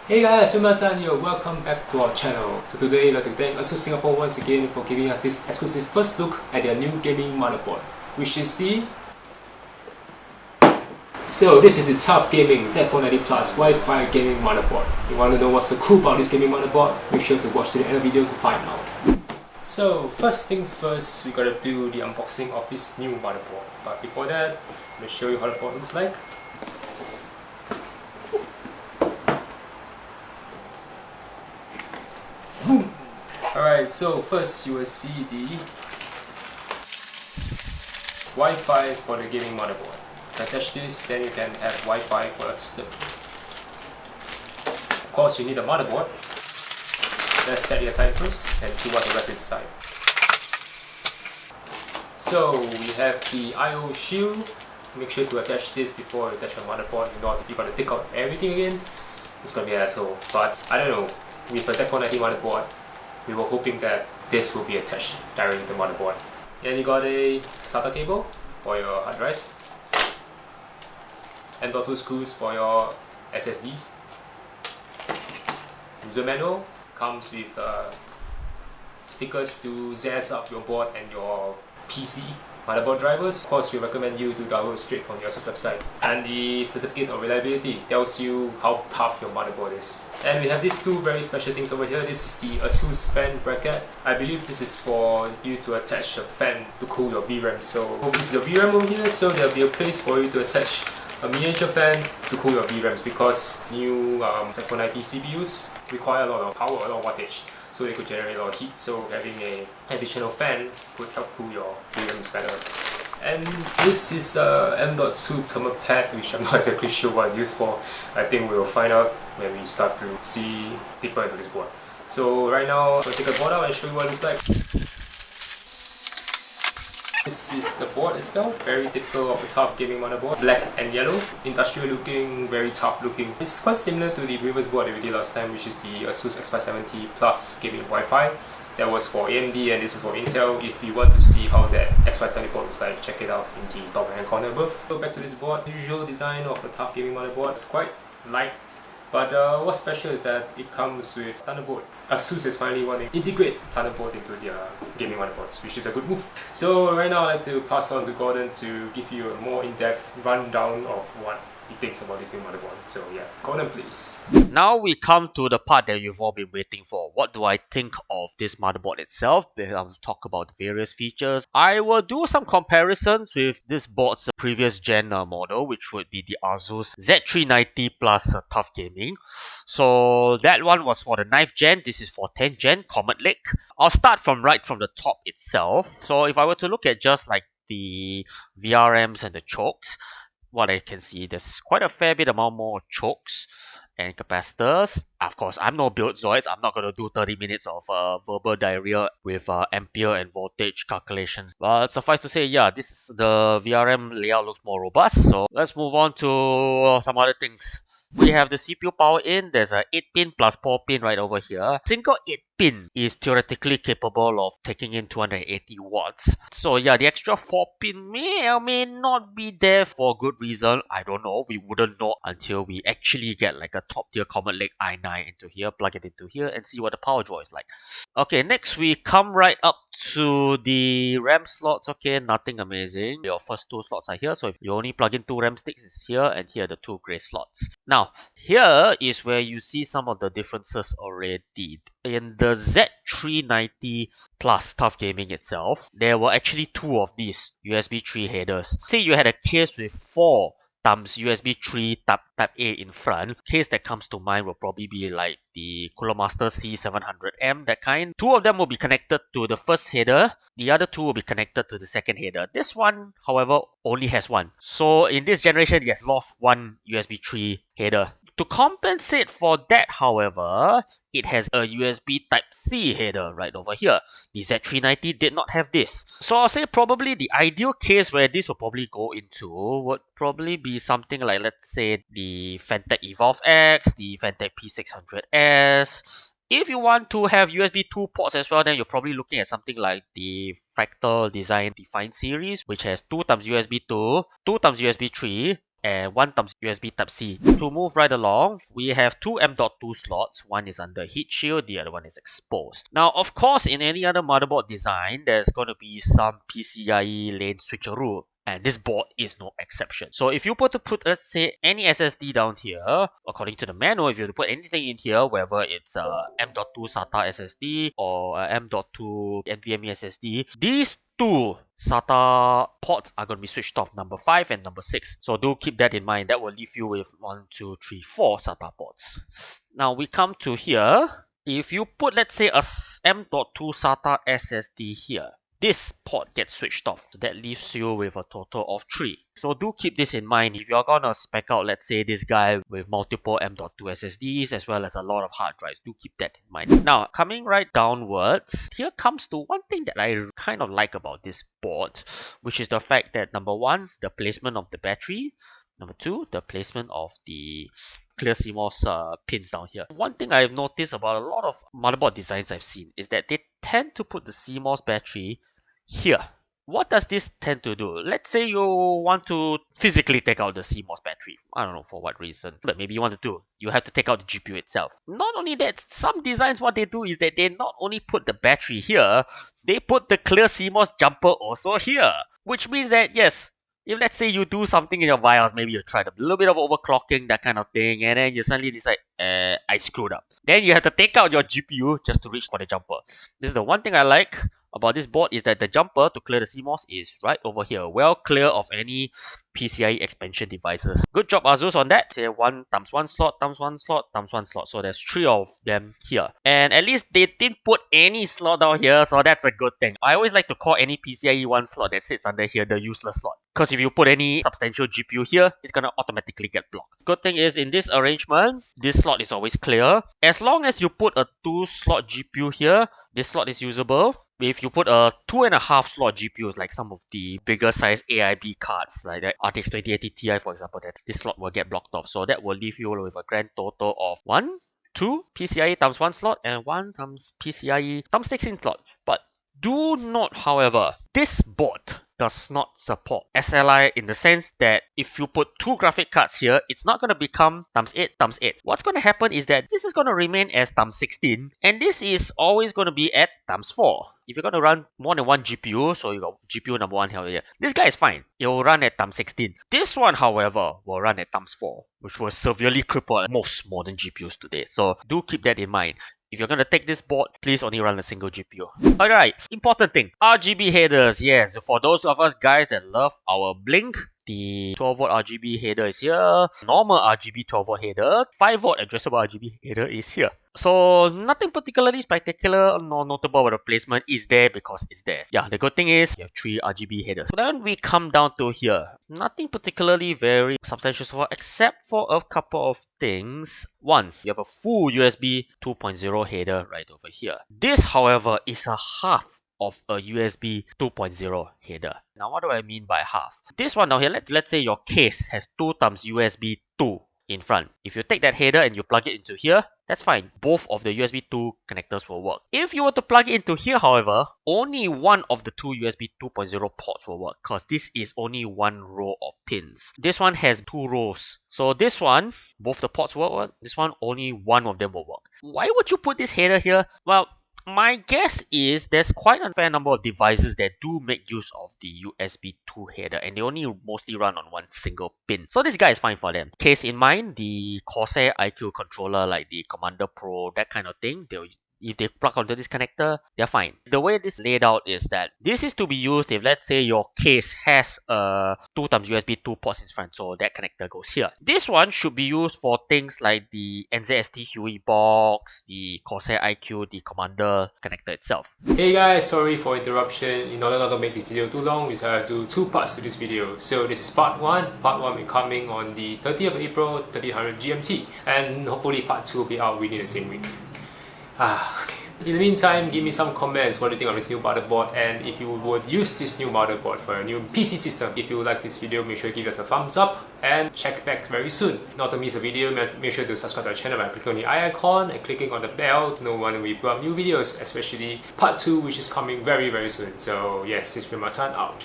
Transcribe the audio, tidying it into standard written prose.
Hey guys, Sumatan here. Welcome back to our channel. So today I'd like to thank ASUS Singapore once again for giving us this exclusive first look at their new gaming motherboard, which is the... So this is the TUF Gaming Z490 Plus Wi-Fi gaming motherboard. You want to know what's so cool about this gaming motherboard? Make sure to watch to the end of the video to find out. So first things first, we gotta do the unboxing of this new motherboard. But before that, let me show you how the board looks like. Alright, so first you will see the Wi-Fi for the gaming motherboard. Attach this, then you can have Wi-Fi for your system. Of course, you need a motherboard. Let's set it aside first and see what the rest is inside. So we have the I/O shield. Make sure to attach this before you attach your motherboard. You know, if you gotta take out everything again, it's gonna be an asshole. But I don't know, with a Z490 motherboard, we were hoping that this will be attached directly to the motherboard. And you got a SATA cable for your hard drives, and two screws for your SSDs. User manual comes with stickers to zazz up your board and your PC motherboard drivers. Of course, we recommend you to download straight from the ASUS website. And the certificate of reliability tells you how tough your motherboard is. And we have these two very special things over here. This is the ASUS fan bracket. I believe this is for you to attach a fan to cool your VRAM. So this is your VRAM over here, so there'll be a place for you to attach a miniature fan to cool your VRAMs, because new Z490 CPUs require a lot of power, a lot of wattage, so they could generate a lot of heat. So having an additional fan could help cool your VRAMs better. And this is a M.2 thermal pad, which I'm not exactly sure what it's used for. I think we'll find out when we start to see deeper into this board. So right now, I'll take the board out and show you what it looks like. This is the board itself, very typical of a TUF gaming motherboard. Black and yellow, industrial looking, very tough looking. It's quite similar to the previous board that we did last time, which is the ASUS X570 Plus gaming Wi-Fi. That was for AMD and this is for Intel. If you want to see how that X570 board looks like, check it out in the top right hand corner above. So back to this board, usual design of the TUF gaming motherboard. It's quite light. But what's special is that it comes with Thunderbolt. ASUS is finally wanting to integrate Thunderbolt into their gaming motherboards, which is a good move. So right now I'd like to pass on to Gordon to give you a more in-depth rundown of what he thinks about this new motherboard. So yeah, Gordon please. Now we come to the part that you've all been waiting for. What do I think of this motherboard itself? I'll talk about the various features. I will do some comparisons with this board's previous gen model, which would be the ASUS Z390 Plus TUF Gaming. So that one was for the 9th gen, this is for 10th gen, Comet Lake. I'll start from the top itself. So if I were to look at just like the VRMs and the chokes, what I can see, there's quite a fair bit amount more chokes and capacitors. Of course, I'm no build zoids. I'm not going to do 30 minutes of verbal diarrhea with ampere and voltage calculations. But suffice to say, yeah, this is the VRM layout looks more robust. So let's move on to some other things. We have the CPU power in. There's a 8-pin plus 4-pin right over here. Single 8-pin is theoretically capable of taking in 280 watts. So yeah, the extra 4-pin may or may not be there for good reason. I don't know. We wouldn't know until we actually get like a top tier Comet Lake i9 into here, plug it into here and see what the power draw is like. Okay, next we come right up to the RAM slots. Okay, nothing amazing. Your first two slots are here. So if you only plug in 2 RAM sticks, it's here, and here are the 2 gray slots. Now, here is where you see some of the differences already. In the Z390 Plus TUF Gaming itself, there were actually 2 of these USB 3 headers. Say you had a case with 4 times USB 3 type A in front. Case that comes to mind will probably be like the Cooler Master C700M, that kind. 2 of them will be connected to the first header. The other 2 will be connected to the second header. This one, however, only has 1. So in this generation, it has lost 1 USB 3 header. To compensate for that, however, it has a USB Type-C header right over here. The Z390 did not have this. So I'll say probably the ideal case where this will probably go into would probably be something like, let's say, the Fantech Evolve X, the Fantech P600S. If you want to have USB 2 ports as well, then you're probably looking at something like the Fractal Design Define series, which has 2 times USB 2, 2 times USB 3, and 1 times USB Type-C. To move right along, we have 2 M.2 slots. One is under heat shield, the other one is exposed. Now, of course, in any other motherboard design, there's going to be some PCIe lane switcheroo. And this board is no exception. So if you were to put, let's say, any SSD down here, according to the manual, if you were to put anything in here, whether it's a M.2 SATA SSD or a M.2 NVMe SSD, these two SATA ports are going to be switched off, number 5 and number 6. So do keep that in mind. That will leave you with 1, 2, 3, 4 SATA ports. Now we come to here. If you put, let's say, a M.2 SATA SSD here, this port gets switched off. So that leaves you with a total of 3. So do keep this in mind. If you're gonna spec out, let's say, this guy with multiple M.2 SSDs as well as a lot of hard drives, do keep that in mind. Now, coming right downwards, here comes to one thing that I kind of like about this board, which is the fact that number 1, the placement of the battery. Number 2, the placement of the clear CMOS pins down here. One thing I've noticed about a lot of motherboard designs I've seen is that they tend to put the CMOS battery here. What does this tend to do? Let's say you want to physically take out the CMOS battery. I don't know for what reason, but maybe you want to do. You have to take out the GPU itself. Not only that, some designs, what they do is that they not only put the battery here, they put the clear CMOS jumper also here. Which means that, yes, if let's say you do something in your BIOS, maybe you tried a little bit of overclocking, that kind of thing, and then you suddenly decide, I screwed up. Then you have to take out your GPU just to reach for the jumper. This is the one thing I like about this board, is that the jumper to clear the CMOS is right over here, well clear of any PCIe expansion devices. Good job ASUS on that. Say 1 times 1 slot, times 1 slot, times 1 slot. So there's 3 of them here. And at least they didn't put any slot down here, so that's a good thing. I always like to call any PCIe 1 slot that sits under here the useless slot. Because if you put any substantial GPU here, it's gonna automatically get blocked. Good thing is, in this arrangement, this slot is always clear. As long as you put a 2 slot GPU here, this slot is usable. If you put a 2.5 slot GPUs, like some of the bigger size AIB cards, like the RTX 2080 Ti for example, that this slot will get blocked off. So that will leave you with a grand total of 1, 2 PCIe times 1 slot and 1 times PCIe times 16 slot. But do note, however, this board does not support SLI in the sense that if you put 2 graphic cards here, it's not going to become times 8 times 8. What's going to happen is that this is going to remain as times 16, and this is always going to be at times 4. If you're going to run more than one GPU, so you got GPU number 1 here, this guy is fine. It will run at times 16. This one, however, will run at times 4, which will severely cripple most modern GPUs today. So do keep that in mind. If you're going to take this board, please only run a single GPU. Alright, important thing. RGB headers. Yes, for those of us guys that love our Blink, the 12V RGB header is here. Normal RGB 12V header. 5V addressable RGB header is here. So nothing particularly spectacular nor notable about the placement is there because it's there. Yeah, the good thing is you have 3 RGB headers. So then we come down to here. Nothing particularly very substantial so far, except for a couple of things. One, you have a full USB 2.0 header right over here. This, however, is a half of a USB 2.0 header. Now, what do I mean by half? This one down here, let's say your case has 2 times USB 2 in front. If you take that header and you plug it into here, that's fine. Both of the USB 2 connectors will work. If you were to plug it into here, however, only one of the 2 USB 2.0 ports will work because this is only 1 row of pins. This one has 2 rows. So this one, both the ports will work. This one, only one of them will work. Why would you put this header here? Well, my guess is there's quite a fair number of devices that do make use of the USB 2 header and they only mostly run on one single pin. So this guy is fine for them. Case in mind, the Corsair IQ controller like the Commander Pro, that kind of thing, if they plug onto this connector, they're fine. The way this is laid out is that this is to be used if, let's say, your case has a 2 times USB 2 ports in front, so that connector goes here. This one should be used for things like the NZST Huey box, the Corsair IQ, the Commander connector itself. Hey guys, sorry for interruption. In order not to make this video too long, we decided to do 2 parts to this video. So this is part 1. Part 1 will be coming on the 30th of April, 1300 GMT. And hopefully part 2 will be out within the same week. Okay. In the meantime, give me some comments what you think of this new motherboard and if you would use this new motherboard for a new PC system. If you like this video, make sure to give us a thumbs up and check back very soon. Not to miss a video, make sure to subscribe to our channel by clicking on the eye icon and clicking on the bell to know when we put up new videos, especially part 2 which is coming very soon. So yes, this is Matan out.